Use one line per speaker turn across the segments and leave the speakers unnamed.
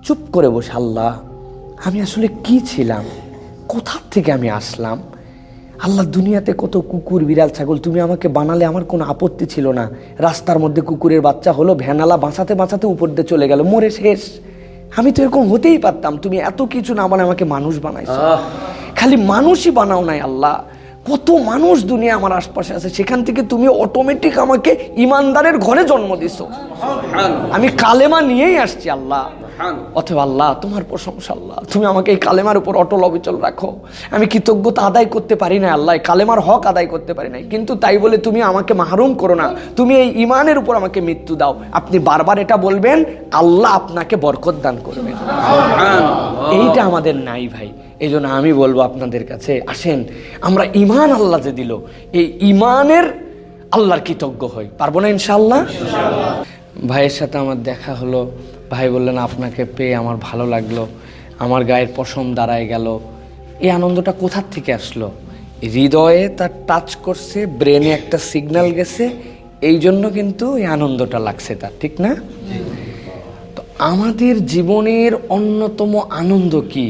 চুপ করে বসে, আল্লাহ আমি আসলে কি ছিলাম, কোথা থেকে আমি আসলাম। আল্লাহ দুনিয়াতে কত কুকুর বিড়াল ছাগল তুমি আমাকে বানালে, আমার কোনো আপত্তি ছিল না। রাস্তার মধ্যে কুকুরের বাচ্চা হলো, ভ্যানালা বাঁচাতে বাঁচাতে উপর দিয়ে চলে গেল, মরে শেষ। আমি তো এরকম হতেই পারতাম, তুমি এত কিছু না বানায় আমাকে মানুষ বানাইছো। খালি মানুষই বানাও নাই আল্লাহ, কত মানুষ দুনিয়া আমার আশপাশে আছে, সেখান থেকে তুমি অটোমেটিক আমাকে ইমানদারের ঘরে জন্ম দিছো। আমি কালেমা নিয়েই আসছি আল্লাহ। অথবা আল্লাহ তোমার প্রশংসা, আল্লাহ তুমি আমাকে এই কালেমার উপর অটল অবিচল রাখো। আমি কৃতজ্ঞতা আদায় করতে পারি না আল্লাহ, কালেমার হক আদায় করতে পারি নাই, কিন্তু তাই বলে তুমি আমাকে মাহরুম করো না, তুমি এই ইমানের উপর আমাকে মৃত্যু দাও। আপনি বারবার এটা বলবেন, আল্লাহ আপনাকে বরকত দান করবেন। এইটা আমাদের নাই ভাই। এই জন্য আমি বলবো আপনাদের কাছে, আসেন আমরা ইমান আল্লাহ যে দিল, এই ইমানের আল্লাহর কৃতজ্ঞ হই। পারবো না ইনশাআল্লাহ? ভাইয়ের সাথে আমার দেখা হলো, ভাই বললেন আপনাকে পেয়ে আমার ভালো লাগলো, আমার গায়ের পশম দাঁড়ায় গেল। এই আনন্দটা কোথার থেকে আসলো? হৃদয়ে তার টাচ করছে, ব্রেনে একটা সিগন্যাল গেছে, এই জন্য কিন্তু এই আনন্দটা লাগছে তার, ঠিক না? তো আমাদের জীবনের অন্যতম আনন্দ কি?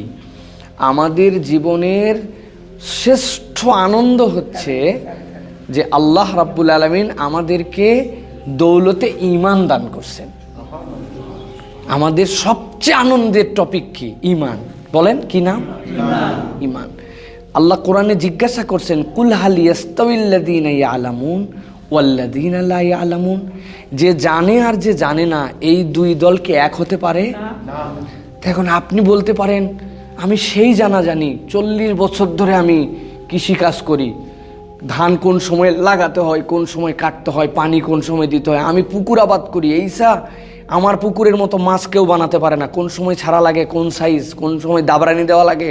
আমাদের জীবনের শ্রেষ্ঠ আনন্দ হচ্ছে যে আল্লাহ রাব্বুল আলামিন আমাদেরকে দৌলতে ঈমান দান করছেন। আমাদের সবচেয়ে আনন্দের টপিক কি? ঈমান। বলেন কি নাম? ঈমান। আল্লাহ কোরআনে জিজ্ঞাসা করছেন, কুল হাল ইয়াস্তাউইল্লাযীনা ইয়ালামুন ওয়াল্লাযীনা লা ইয়ালামুন, যে জানে আর যে জানে না এই দুই দল কি এক হতে পারে? এখন আপনি বলতে পারেন, আমি সেই জানা জানি, 40 বছর ধরে আমি কৃষিকাজ করি, ধান কোন সময় লাগাতে হয়, কোন সময় কাটতে হয়, পানি কোন সময় দিতে হয়, আমি পুকুর আবাদ করি, এইসা আমার পুকুরের মতো মাছ কেউ বানাতে পারে না। কোন সময় ছাড়া লাগে, কোন সাইজ, কোন সময় দাবরানি দেওয়া লাগে,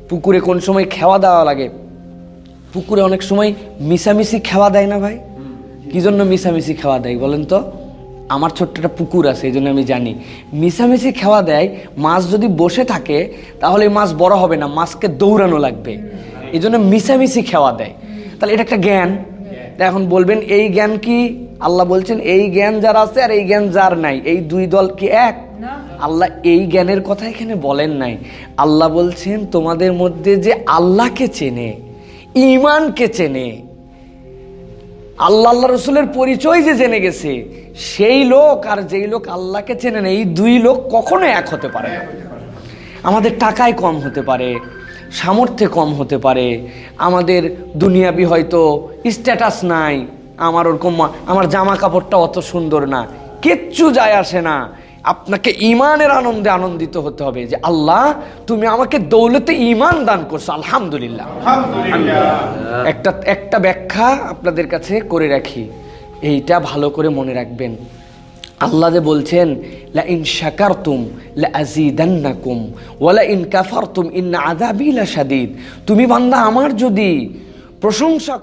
পুকুরে কোন সময় খেওয়া দেওয়া লাগে। পুকুরে অনেক সময় মিশামিশি খেওয়া দেয় না ভাই? কি জন্য মিশামিশি খেওয়া দেয় বলেন তো? আমার ছোট্ট একটা পুকুর আছে, এই জন্য আমি জানি। মিশামিশি খেওয়া দেয়, মাছ যদি বসে থাকে তাহলে মাছ বড় হবে না, মাছকে দৌড়ানো লাগবে, এই জন্য মিশামিশি খেওয়া দেয়। তাহলে এটা একটা জ্ঞান। এখন বলবেন এই জ্ঞান কি? আল্লাহ বলছেন এই জ্ঞান যার আছে আর এই জ্ঞান যার নাই, এই দুই দল কি এক? আল্লাহ এই জ্ঞানের কথা এখানে বলেন নাই। আল্লাহ বলছেন তোমাদের মধ্যে যে আল্লাহকে চেনে, ঈমানকে চেনে, আল্লাহ আল্লাহ রসুলের পরিচয় যে জেনে গেছে, সেই লোক আর যেই লোক আল্লাহকে চেনে না, এই দুই লোক কখনো এক হতে পারে না। আমাদের টাকায় কম হতে পারে, সামর্থ্যে কম হতে পারে, আমাদের দুনিয়াবি হয়তো স্ট্যাটাস নাই, আমার ওরকম আমার জামা কাপড়টা অত সুন্দর না, কিচ্ছু যায় আসে না। আপনাকে ঈমানের আনন্দে আনন্দিত হতে হবে যে আল্লাহ তুমি আমাকে দৌলতে ঈমান দান করছো, আলহামদুলিল্লাহ। একটা ব্যাখ্যা আপনাদের কাছে করে রাখি, এইটা ভালো করে মনে রাখবেন। আল্লাহ যে বলছেন লা ইন শাকারতুম লা আযীদান্নাকুম ওয়া লা ইন কাফারতুম ইন্না আযাবি লাশাদীদ, তুমি বান্দা আমার যদি প্রশংসা